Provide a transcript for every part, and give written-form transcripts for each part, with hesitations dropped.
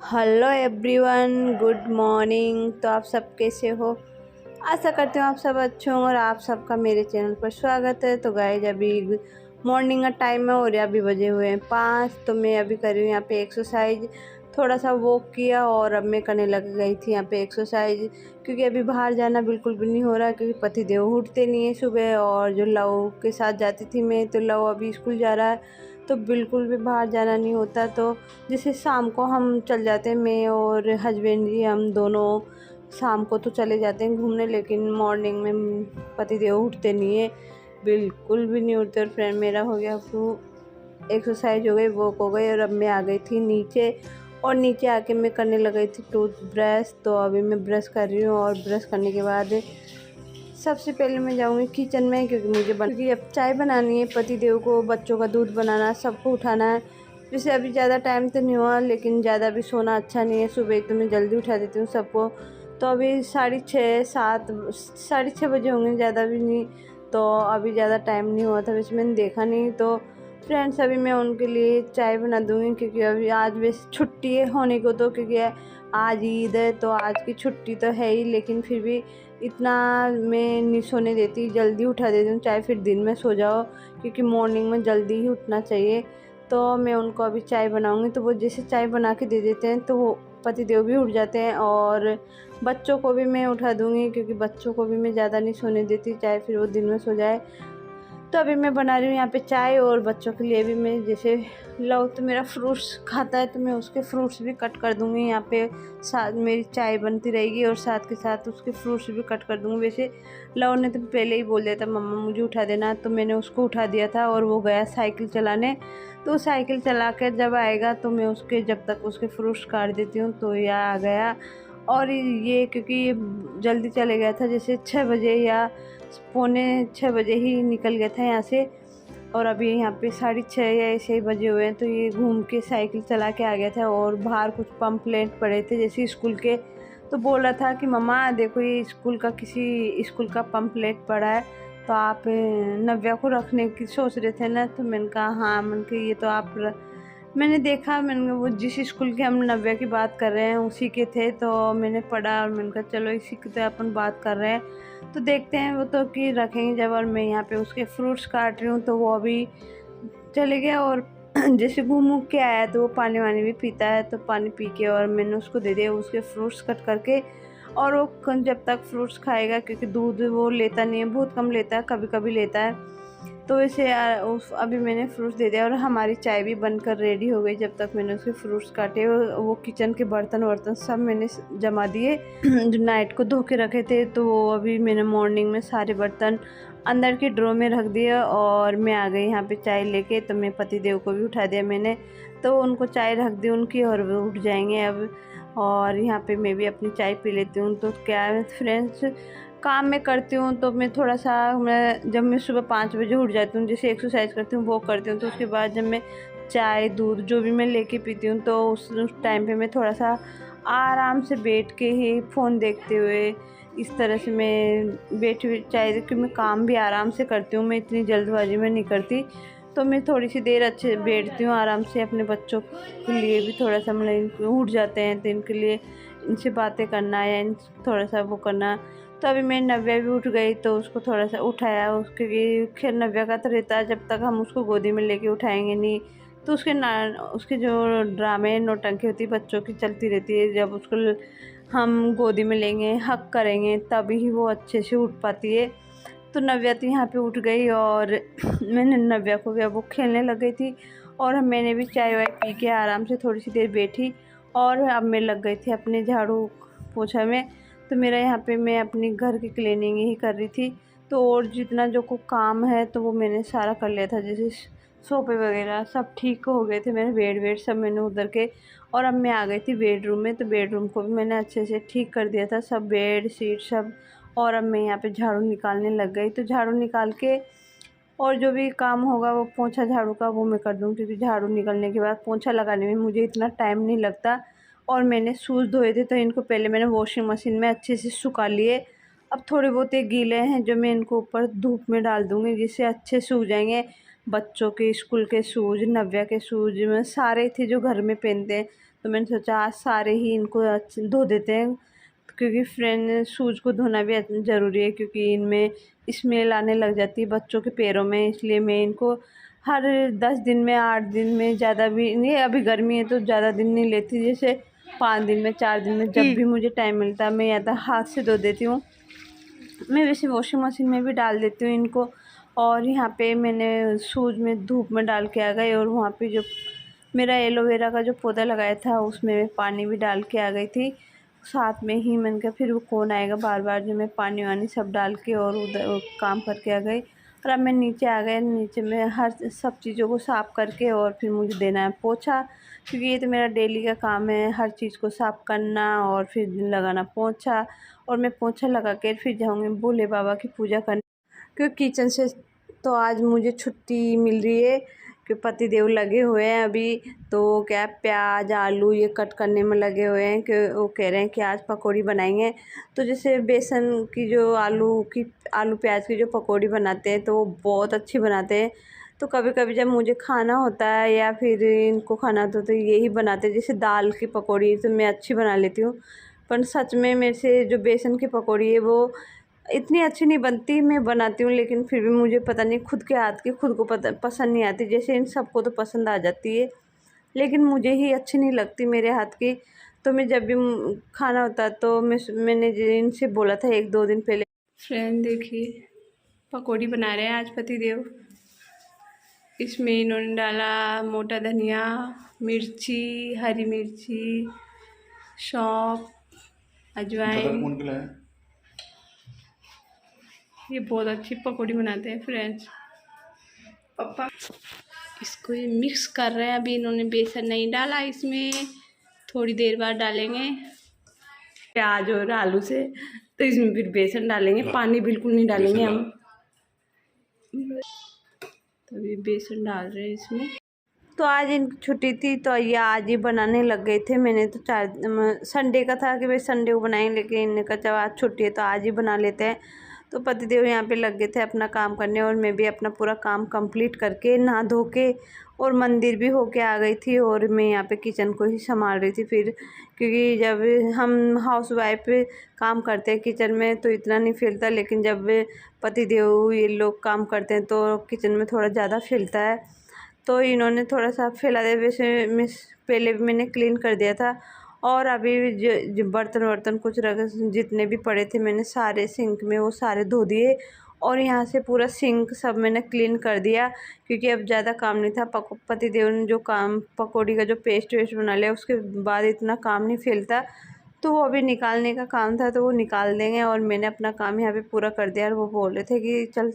Hello everyone, good morning. तो आप सब कैसे हो? आशा करती हूँ आप सब अच्छे हों और आप सबका मेरे चैनल पर स्वागत है। तो गाइज अभी मॉर्निंग का टाइम है और अभी बजे हुए हैं 5। तो मैं अभी कर रही हूँ यहाँ पे एक्सरसाइज, थोड़ा सा वॉक किया और अब मैं करने लग गई थी यहाँ पे एक्सरसाइज, क्योंकि अभी बाहर जाना बिल्कुल भी नहीं हो रहा, क्योंकि पतिदेव उठते नहीं है सुबह। और जो लव के साथ जाती थी मैं, तो लव अभी स्कूल जा रहा है, तो बिल्कुल भी बाहर जाना नहीं होता। तो जैसे शाम को हम चल जाते हैं, मैं और हस्बैंड जी हम दोनों शाम को तो चले जाते हैं घूमने, लेकिन मॉर्निंग में पतिदेव उठते नहीं है, बिल्कुल भी नहीं उठते। और फ्रेंड मेरा हो गया एक्सरसाइज हो गई, वॉक हो गई, और अब मैं आ गई थी नीचे। और नीचे आके मैं करने लग गई थी टूथ ब्रश। तो अभी मैं ब्रश कर रही हूँ और ब्रश करने के बाद सबसे पहले मैं जाऊँगी किचन में, क्योंकि अब चाय बनानी है, पतिदेव को बच्चों का दूध बनाना, सबको उठाना है। वैसे अभी ज़्यादा टाइम तो नहीं हुआ, लेकिन ज़्यादा भी सोना अच्छा नहीं है। सुबह तो मैं जल्दी उठा देती हूँ सबको। तो अभी 6:30 7 6:30 बजे होंगे, ज़्यादा भी नहीं। तो अभी ज़्यादा टाइम नहीं हुआ था, वैसे मैंने देखा नहीं। तो फ्रेंड्स अभी मैं उनके लिए चाय बना दूँगी, क्योंकि अभी आज वैसे छुट्टी है होने को, तो क्योंकि आज ईद है तो आज की छुट्टी तो है ही, लेकिन फिर भी इतना मैं नहीं सोने देती, जल्दी उठा देती हूँ, चाहे फिर दिन में सो जाओ, क्योंकि मॉर्निंग में जल्दी ही उठना चाहिए। तो मैं उनको अभी चाय बनाऊँगी, तो वो जैसे चाय बना के दे देते हैं तो वो पतिदेव भी उठ जाते हैं। और बच्चों को भी मैं उठा दूँगी, क्योंकि बच्चों को भी मैं ज़्यादा नहीं सोने देती, चाहे फिर वो दिन में सो जाए। तो अभी मैं बना रही हूँ यहाँ पे चाय, और बच्चों के लिए भी मैं जैसे लव तो मेरा फ्रूट्स खाता है, तो मैं उसके फ्रूट्स भी कट कर दूँगी यहाँ पे। साथ मेरी चाय बनती रहेगी और साथ के साथ उसके फ्रूट्स भी कट कर दूँगी। वैसे लव ने तो पहले ही बोल दिया था मम्मा मुझे उठा देना, तो मैंने उसको उठा दिया था और वो गया साइकिल चलाने। तो साइकिल चला कर जब आएगा तो मैं उसके जब तक उसके फ्रूट्स काट देती हूँ, तो यह आ गया। और ये क्योंकि ये जल्दी चले गया था, जैसे 6 बजे या पौने 6 बजे ही निकल गया था यहाँ से। और अभी यहाँ पे 6:30 या ऐसे ही बजे हुए हैं, तो ये घूम के साइकिल चला के आ गया था। और बाहर कुछ पम्पलेट पड़े थे जैसे स्कूल के, तो बोल रहा था कि मम्मा देखो ये स्कूल का किसी स्कूल का पम्पलेट पड़ा है, तो आप नव्या को रखने की सोच रहे थे ना? तो मैंने कहा हाँ, मैंने कहा ये तो आप मैंने देखा, मैंने वो जिस स्कूल के हम नव्या की बात कर रहे हैं उसी के थे, तो मैंने पढ़ा और मैंने कहा चलो इसी की तो अपन बात कर रहे हैं, तो देखते हैं वो तो कि रखेंगे जब। और मैं यहाँ पे उसके फ्रूट्स काट रही हूँ, तो वो अभी चले गया। और जैसे घूम के आया तो वो पानी वानी भी पीता है, तो पानी पी के और मैंने उसको दे दिया उसके फ्रूट्स कट करके। और वो जब तक फ्रूट्स खाएगा, क्योंकि दूध वो लेता नहीं है, बहुत कम लेता है, कभी कभी लेता है, तो वैसे अभी मैंने फ्रूट्स दे दिया और हमारी चाय भी बनकर रेडी हो गई। जब तक मैंने उसके फ्रूट्स काटे, वो किचन के बर्तन वर्तन सब मैंने जमा दिए जो नाइट को धो के रखे थे, तो वो अभी मैंने मॉर्निंग में सारे बर्तन अंदर के ड्रॉ में रख दिया। और मैं आ गई यहाँ पे चाय लेके, तो मैं पतिदेव को भी उठा दिया मैंने, तो उनको चाय रख दी उनकी, और वो उठ जाएंगे अब। और यहाँ पे मैं भी अपनी चाय पी लेती हूँ। तो क्या है फ्रेंड्स, काम में करती हूँ तो मैं थोड़ा सा, मैं जब मैं सुबह 5 बजे उठ जाती हूँ, जैसे एक्सरसाइज करती हूँ वो करती हूँ, तो उसके बाद जब मैं चाय दूध जो भी मैं लेके पीती हूँ, तो उस टाइम पे मैं थोड़ा सा आराम से बैठ के ही फ़ोन देखते हुए, इस तरह से मैं बैठी हुई चाय, क्योंकि मैं काम भी आराम से करती हूँ, मैं इतनी जल्दबाजी में नहीं करती। तो मैं थोड़ी सी देर अच्छे बैठती हूँ आराम से, अपने बच्चों के लिए भी थोड़ा सा, मतलब इनको उठ जाते हैं तो इनके लिए इनसे बातें करना या थोड़ा सा वो करना। तो अभी मैं नव्या भी उठ गई, तो उसको थोड़ा सा उठाया, उसके खैर नव्या का तो रहता है जब तक हम उसको गोदी में लेके उठाएंगे नहीं, तो उसके जो ड्रामे नौटंकी होती है बच्चों की चलती रहती है, जब उसको हम गोदी में लेंगे हक करेंगे तभी ही वो अच्छे से उठ पाती है। तो नव्या तो यहाँ पे उठ गई, और मैंने नव्या को भी, अब वो खेलने लग गई थी, और मैंने भी चाय वाय पी के आराम से थोड़ी सी देर बैठी, और अब मैं लग गई थी अपने झाड़ू पोछा में। तो मेरा यहाँ पे मैं अपनी घर की क्लीनिंग ही कर रही थी, तो और जितना जो को काम है तो वो मैंने सारा कर लिया था, जैसे सोफे वगैरह सब ठीक हो गए थे, मेरे बेड वेड सब मैंने उधर के। और अब मैं आ गई थी बेडरूम में, तो बेडरूम को भी मैंने अच्छे से ठीक कर दिया था, सब बेड शीट सब। और अब मैं यहाँ पे झाड़ू निकालने लग गई, तो झाड़ू निकाल के और जो भी काम होगा वो पोंछा झाड़ू का वो मैं कर दूँ, क्योंकि झाड़ू निकलने के बाद पोंछा लगाने में मुझे इतना टाइम नहीं लगता। और मैंने शूज़ धोए थे, तो इनको पहले मैंने वॉशिंग मशीन में अच्छे से सुखा लिए। अब थोड़े बहुत ये गीले हैं जो मैं इनको ऊपर धूप में डाल दूँगी, जिससे अच्छे सूख जाएंगे। बच्चों के स्कूल के शूज़, नव्या के शूज़ में सारे थे जो घर में पहनते हैं, तो मैंने सोचा आज सारे ही इनको धो देते हैं, क्योंकि फ्रेंड शूज़ को धोना भी ज़रूरी है, क्योंकि इनमें स्मेल आने लग जाती है बच्चों के पैरों में। इसलिए मैं इनको हर 10 दिन में 8 दिन में, ज़्यादा भी नहीं, अभी गर्मी है तो ज़्यादा दिन नहीं लेती, जैसे 5 दिन में 4 दिन में जब भी मुझे टाइम मिलता है मैं या तो हाथ से धो देती हूँ। मैं वैसे वॉशिंग मशीन में भी डाल देती हूँ इनको। और यहाँ पे मैंने शूज़ में धूप में डाल के आ गई, और वहाँ पे जो मेरा एलोवेरा का जो पौधा लगाया था उसमें पानी भी डाल के आ गई थी साथ में ही। मैंने कहा फिर वो कौन आएगा बार बार, जो मैं पानी वानी सब डाल के और उधर काम करके आ गई। और अब मैं नीचे आ गए, नीचे में हर सब चीज़ों को साफ़ करके और फिर मुझे देना है पोछा, क्योंकि ये तो मेरा डेली का काम है, हर चीज़ को साफ़ करना और फिर लगाना पोछा। और मैं पोछा लगा के फिर जाऊँगी भोले बाबा की पूजा करने, क्योंकि किचन से तो आज मुझे छुट्टी मिल रही है, कि पति देव लगे हुए हैं अभी। तो क्या प्याज आलू ये कट करने में लगे हुए हैं, कि वो कह रहे हैं कि आज पकौड़ी बनाएंगे। तो जैसे बेसन की जो आलू प्याज की जो पकौड़ी बनाते हैं तो वो बहुत अच्छी बनाते हैं। तो कभी कभी जब मुझे खाना होता है या फिर इनको खाना होता है तो यही बनाते हैं। जैसे दाल की पकौड़ी तो मैं अच्छी बना लेती हूँ, पर सच में मेरे से जो बेसन की पकौड़ी है वो इतनी अच्छी नहीं बनती। मैं बनाती हूँ लेकिन फिर भी मुझे पता नहीं, खुद के हाथ की खुद को पसंद नहीं आती। जैसे इन सबको तो पसंद आ जाती है, लेकिन मुझे ही अच्छी नहीं लगती मेरे हाथ की। तो मैं जब भी खाना होता तो मैंने इनसे बोला था 1-2 दिन पहले। फ्रेंड देखिए पकौड़ी बना रहे हैं आज पति देव। इसमें इन्होंने डाला मोटा धनिया, मिर्ची, हरी मिर्ची, सौंफ, अजवाइन। ये बहुत अच्छी पकौड़ी बनाते हैं फ्रेंड्स। पापा इसको ये मिक्स कर रहे हैं। अभी इन्होंने बेसन नहीं डाला इसमें, थोड़ी देर बाद डालेंगे प्याज और आलू से, तो इसमें फिर बेसन डालेंगे, पानी बिल्कुल नहीं डालेंगे हम। तो अभी बेसन डाल रहे हैं इसमें। तो आज इनकी छुट्टी थी तो ये आज ही बनाने लग गए थे। मैंने तो संडे का था कि भाई संडे को बनाएंगे, लेकिन इन्होंने कहा जब आज छुट्टी है तो आज ही बना लेते हैं। तो पतिदेव यहाँ पे लग गए थे अपना काम करने, और मैं भी अपना पूरा काम कंप्लीट करके नहा धो के और मंदिर भी होके आ गई थी। और मैं यहाँ पे किचन को ही संभाल रही थी फिर, क्योंकि जब हम हाउस वाइफ काम करते हैं किचन में तो इतना नहीं फैलता, लेकिन जब पतिदेव ये लोग काम करते हैं तो किचन में थोड़ा ज़्यादा फैलता है। तो इन्होंने थोड़ा सा फैला दिया। वैसे मिस पहले भी मैंने क्लीन कर दिया था, और अभी जो बर्तन कुछ जितने भी पड़े थे मैंने सारे सिंक में वो सारे धो दिए। और यहाँ से पूरा सिंक सब मैंने क्लीन कर दिया, क्योंकि अब ज़्यादा काम नहीं था। पति देव ने जो काम पकौड़ी का जो पेस्ट वेस्ट बना लिया उसके बाद इतना काम नहीं फैलता, तो वो अभी निकालने का काम था तो वो निकाल देंगे। और मैंने अपना काम यहाँ पे पूरा कर दिया। और वो बोल रहे थे कि चल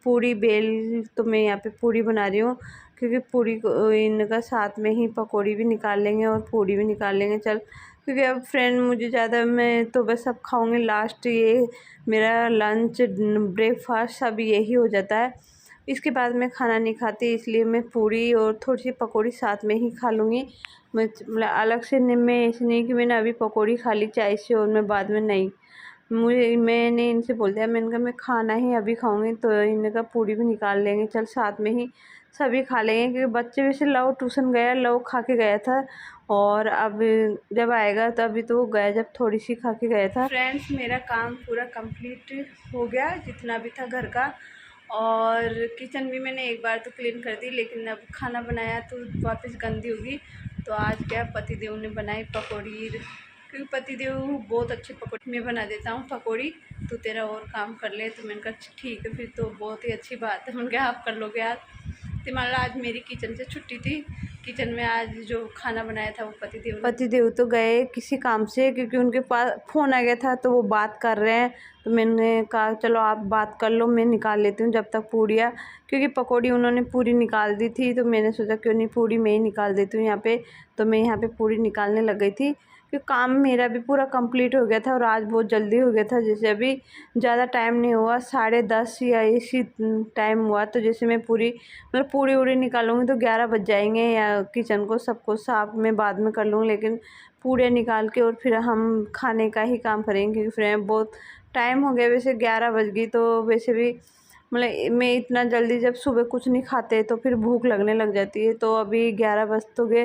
पूड़ी बेल, तो मैं यहाँ पे पूड़ी बना रही हूँ, क्योंकि पूड़ी को इनका साथ में ही पकौड़ी भी निकाल लेंगे और पूड़ी भी निकाल लेंगे। चल, क्योंकि अब फ्रेंड मुझे ज़्यादा, मैं तो बस अब खाऊंगी लास्ट, ये मेरा लंच ब्रेकफास्ट सब यही हो जाता है। इसके बाद मैं खाना नहीं खाती, इसलिए मैं पूड़ी और थोड़ी सी पकौड़ी साथ में ही खा लूँगी। मैं मतलब अलग से नहीं, मैं ऐसे नहीं कि मैंने अभी पकौड़ी खा ली चाय से और मैं बाद में नहीं। मैंने इनसे बोल दिया, मैंने कहा मैं खाना ही अभी खाऊंगी। तो इन्होंने कहा पूड़ी भी निकाल लेंगे, चल साथ में ही सभी खा लेंगे, क्योंकि बच्चे वैसे लव ट्यूशन गया, लव खा के गया था, और अब जब आएगा तो अभी तो वो गया जब थोड़ी सी खा के गया था। फ्रेंड्स मेरा काम पूरा कंप्लीट हो गया जितना भी था घर का, और किचन भी मैंने एक बार तो क्लीन कर दी, लेकिन अब खाना बनाया तो वापस गंदी होगी। तो आज क्या पतिदेव ने बनाई पकौड़ी, क्योंकि पतिदेव बहुत अच्छी पकौड़ी मैं बना देता हूँ पकौड़ी, तो तेरा और काम कर ले। तो मैंने कहा ठीक है फिर, तो बहुत ही अच्छी बात है। मैंने कहा आप कर लोगे यार। तो मान लो आज मेरी किचन से छुट्टी थी, किचन में आज जो खाना बनाया था वो पतिदेव तो गए किसी काम से, क्योंकि उनके पास फ़ोन आ गया था तो वो बात कर रहे हैं। तो मैंने कहा चलो आप बात कर लो, मैं निकाल लेती हूँ जब तक पूड़ियाँ, क्योंकि पकौड़ी उन्होंने पूरी निकाल दी थी। तो मैंने सोचा क्यों नहीं पूड़ी मैं ही निकाल देती हूँ यहाँ पे। तो मैं यहाँ पे पूड़ी निकालने लग गई थी, क्योंकि काम मेरा भी पूरा कंप्लीट हो गया था और आज बहुत जल्दी हो गया था। जैसे अभी ज़्यादा टाइम नहीं हुआ, 10:30 या इसी टाइम हुआ। तो जैसे मैं पूड़ी उड़ी निकालूंगी तो 11 बज जाएंगे, या किचन को सबको साफ मैं बाद में कर लूँगी, लेकिन पूड़ियाँ निकाल के और फिर हम खाने का ही काम करेंगे, क्योंकि फ्रेंड बहुत टाइम हो गया। वैसे 11 बज गई, तो वैसे भी मतलब मैं इतना जल्दी जब सुबह कुछ नहीं खाते तो फिर भूख लगने लग जाती है। तो अभी 11 बज तो गए।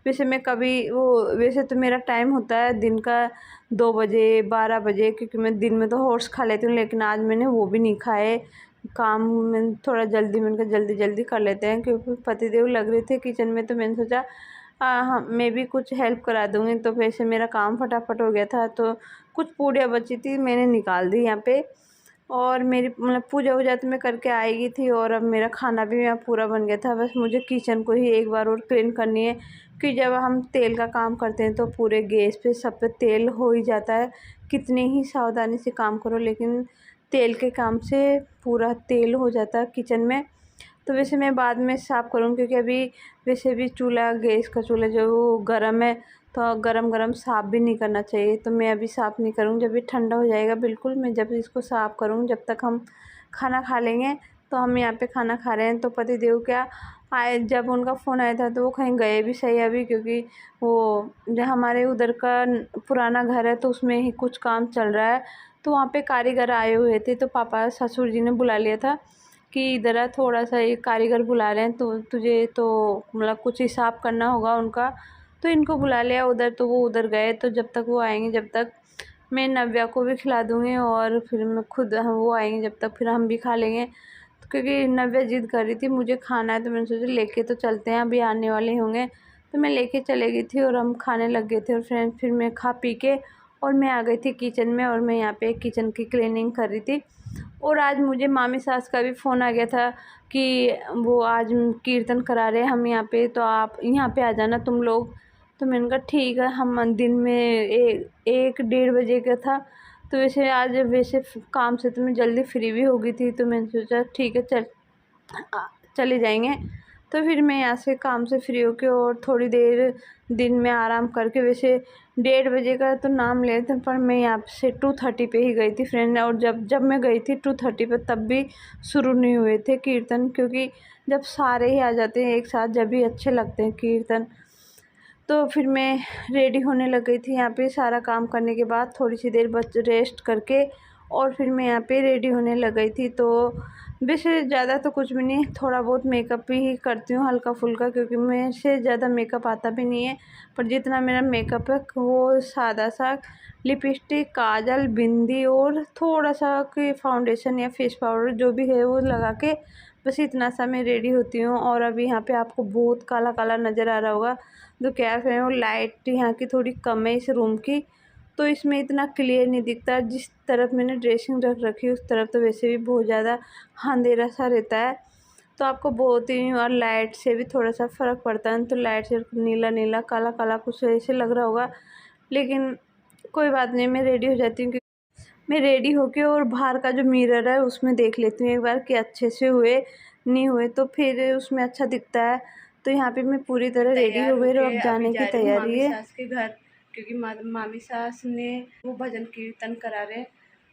वैसे मैं कभी वो वैसे तो मेरा टाइम होता है दिन का 2 बजे 12 बजे, क्योंकि मैं दिन में तो ओट्स खा लेती हूँ, लेकिन आज मैंने वो भी नहीं खाए। काम में थोड़ा जल्दी, मैंने कहा जल्दी जल्दी कर लेते हैं, क्योंकि पतिदेव लग रहे थे किचन में। तो मैंने सोचा हाँ मैं भी कुछ हेल्प करा दूँगी। तो वैसे मेरा काम फटाफट हो गया था। तो कुछ पूड़ियाँ बची थी, मैंने निकाल दी यहाँ पे। और मेरी मतलब पूजा वूजा तो मैं करके आएगी थी, और अब मेरा खाना भी यहाँ पूरा बन गया था। बस मुझे किचन को ही एक बार और क्लीन करनी है, कि जब हम तेल का काम करते हैं तो पूरे गैस पे सब पे तेल हो ही जाता है। कितनी ही सावधानी से काम करो, लेकिन तेल के काम से पूरा तेल हो जाता है किचन में। तो वैसे मैं बाद में साफ़ करूँगी, क्योंकि अभी वैसे भी चूल्हा, गैस का चूल्हा जो वो गर्म है, तो गरम गरम साफ़ भी नहीं करना चाहिए। तो मैं अभी साफ़ नहीं करूँगी, जब ये ठंडा हो जाएगा बिल्कुल मैं जब इसको साफ़ करूँगी। जब तक हम खाना खा लेंगे। तो हम यहाँ पे खाना खा रहे हैं। तो पतिदेव क्या आए, जब उनका फ़ोन आया था तो वो कहीं गए भी सही अभी, क्योंकि वो जो हमारे उधर का पुराना घर है तो उसमें ही कुछ काम चल रहा है। तो वहाँ पे कारीगर आए हुए थे, तो पापा ससुर जी ने बुला लिया था कि इधर आ, थोड़ा सा ये कारीगर बुला रहे हैं, तो तुझे तो मतलब कुछ हिसाब करना होगा उनका। तो इनको बुला लिया उधर। तो वो उधर गए। तो जब तक वो आएंगे, जब तक मैं नव्या को भी खिला दूँगी, और फिर मैं खुद वो आएंगे जब तक फिर हम भी खा लेंगे। तो क्योंकि नव्या जिद कर रही थी मुझे खाना है, तो मैंने सोचा लेके तो चलते हैं, अभी आने वाले होंगे। तो मैं लेके चले गई थी और हम खाने लग गए थे। और फ्रेंड्स फिर मैं खा पी के और मैं आ गई थी किचन में, और मैं यहाँ पे किचन की क्लीनिंग कर रही थी। और आज मुझे मामी सास का भी फ़ोन आ गया था कि वो आज कीर्तन करा रहे हैं हम यहाँ पे, तो आप यहाँ पे आ जाना तुम लोग। तो मैंने कहा ठीक है। हम दिन में 1-1:30 बजे का था। तो वैसे आज वैसे काम से तो मैं जल्दी फ्री भी हो गई थी। तो मैंने सोचा ठीक है चले जाएंगे। तो फिर मैं यहाँ से काम से फ्री होके और थोड़ी देर दिन में आराम करके, वैसे 1:30 बजे का तो नाम ले थे, पर मैं यहाँ से 2:30 पे ही गई थी फ्रेंड। और जब मैं गई थी 2:30 पे, तब भी शुरू नहीं हुए थे कीर्तन, क्योंकि जब सारे ही आ जाते हैं एक साथ जब भी अच्छे लगते हैं कीर्तन। तो फिर मैं रेडी होने लग गई थी। यहाँ पे सारा काम करने के बाद थोड़ी सी देर बस रेस्ट करके, और फिर मैं यहाँ पे रेडी होने लग गई थी। तो वैसे ज़्यादा तो कुछ भी नहीं, थोड़ा बहुत मेकअप ही करती हूँ हल्का फुल्का, क्योंकि मैं से ज़्यादा मेकअप आता भी नहीं है। पर जितना मेरा मेकअप है वो सादा सा लिपस्टिक, काजल, बिंदी और थोड़ा सा कोई फाउंडेशन या फेस पाउडर जो भी है वो लगा के, बस इतना सा मैं रेडी होती हूँ। और अभी यहाँ पे आपको बहुत काला काला नज़र आ रहा होगा, तो क्या है वो लाइट यहाँ की थोड़ी कम है इस रूम की, तो इसमें इतना क्लियर नहीं दिखता। जिस तरफ मैंने ड्रेसिंग रख रखी है उस तरफ तो वैसे भी बहुत ज़्यादा अंधेरा सा रहता है, तो आपको बहुत ही, और लाइट से भी थोड़ा सा फ़र्क पड़ता है। तो लाइट से नीला नीला काला काला कुछ ऐसे लग रहा होगा, लेकिन कोई बात नहीं, मैं रेडी हो जाती हूँ। मैं रेडी होके और बाहर का जो मिरर है उसमें देख लेती हूँ एक बार कि अच्छे से हुए नहीं हुए, तो फिर उसमें अच्छा दिखता है। तो यहाँ पे मैं पूरी तरह रेडी हो गई और अब जाने की तैयारी है सास के घर, क्योंकि मामी सास ने वो भजन कीर्तन करा रहे,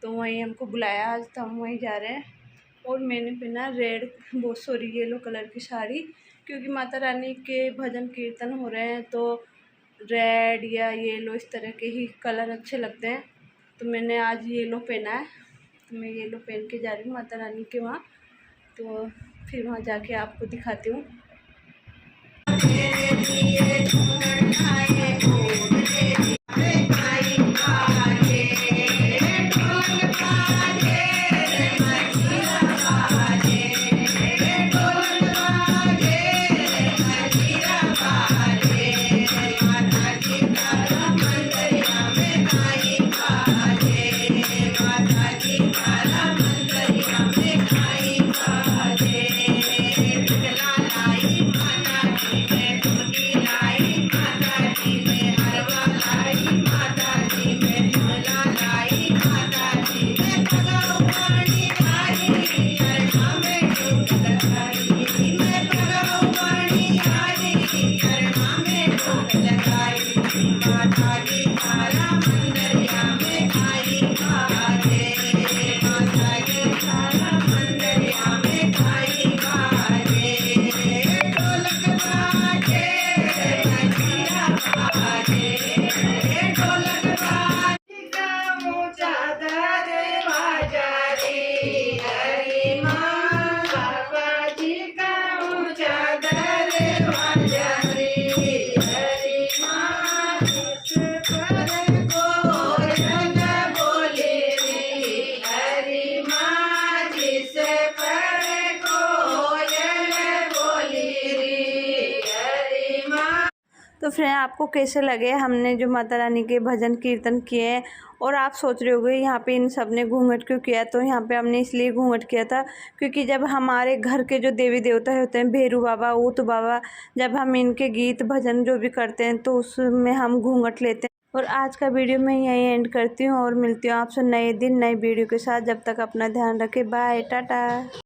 तो वहीं हमको बुलाया आज, तो हम वहीं जा रहे हैं। और मैंने पहना रेड, वो सॉरी येलो कलर की साड़ी, क्योंकि माता रानी के भजन कीर्तन हो रहे हैं, तो रेड या येलो इस तरह के ही कलर अच्छे लगते हैं। तो मैंने आज येलो पहना है, तो मैं येलो पहन के जा रही हूँ माता रानी के वहाँ। तो फिर वहाँ जाके आपको दिखाती हूँ। तो फ्रेंड आपको कैसे लगे हमने जो माता रानी के भजन कीर्तन किए हैं। और आप सोच रहे होगे यहाँ पे इन सब ने घूंघट क्यों किया, तो यहाँ पे हमने इसलिए घूंघट किया था क्योंकि जब हमारे घर के जो देवी देवता होते हैं भैरू बाबा, ऊत बाबा, जब हम इनके गीत भजन जो भी करते हैं तो उसमें हम घूंघट लेते हैं। और आज का वीडियो मैं यहीं एंड करती हूँ और मिलती हूँ आपसे नए दिन नए वीडियो के साथ। जब तक अपना ध्यान रखें, बाय टाटा।